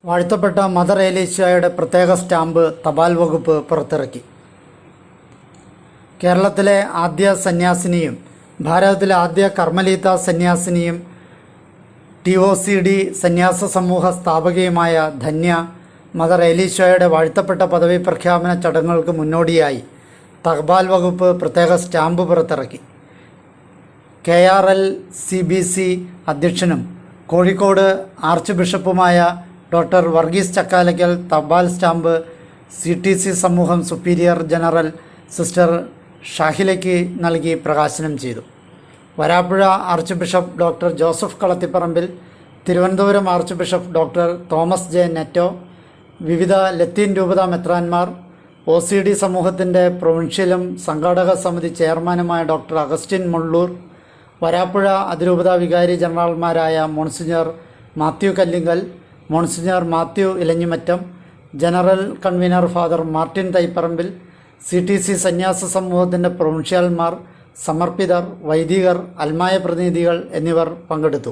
വാഴ്ത്തപ്പെട്ട മദർ ഏലീശയുടെ പ്രത്യേക സ്റ്റാമ്പ് തപാൽ വകുപ്പ് പുറത്തിറക്കി. കേരളത്തിലെ ആദ്യ സന്യാസിനിയും ഭാരതത്തിലെ ആദ്യ കർമ്മലീത്ത സന്യാസിനിയും TOCD സന്യാസ സമൂഹ സ്ഥാപകയുമായ ധന്യ മദർ ഏലീശയുടെ വാഴ്ത്തപ്പെട്ട പദവി പ്രഖ്യാപന ചടങ്ങുകൾക്ക് മുന്നോടിയായി തപാൽ വകുപ്പ് പ്രത്യേക സ്റ്റാമ്പ് പുറത്തിറക്കി. KRLCBC അധ്യക്ഷനും കോഴിക്കോട് ആർച്ച് ബിഷപ്പുമായ ഡോക്ടർ വർഗീസ് ചക്കാലയ്ക്കൽ തപാൽ സ്റ്റാമ്പ് CTC സമൂഹം സുപ്പീരിയർ ജനറൽ സിസ്റ്റർ ഷാഹിലയ്ക്ക് നൽകി പ്രകാശനം ചെയ്തു. Varappuzha archbishop doctor Joseph Kalathiparambil, Thiruvananthapuram archbishop doctor Thomas J. Netto, വിവിധ ലത്തീൻ രൂപതാ മെത്രാന്മാർ, OCD സമൂഹത്തിൻ്റെ പ്രൊവിൻഷ്യലും സംഘാടക സമിതി ചെയർമാനുമായ ഡോക്ടർ അഗസ്റ്റിൻ മുള്ളൂർ, വരാപ്പുഴ അതിരൂപതാ വികാരി ജനറൽമാരായ monsignor Mathew Kallinkal, monsignor Mathew Elanjimattam, general convener father Martin Thaipparambil, CTC സന്യാസ സമൂഹത്തിൻ്റെ പ്രൊവിൻഷ്യൽമാർ, സമർപ്പിതർ, വൈദികർ, അൽമായ പ്രതിനിധികൾ എന്നിവർ പങ്കെടുത്തു.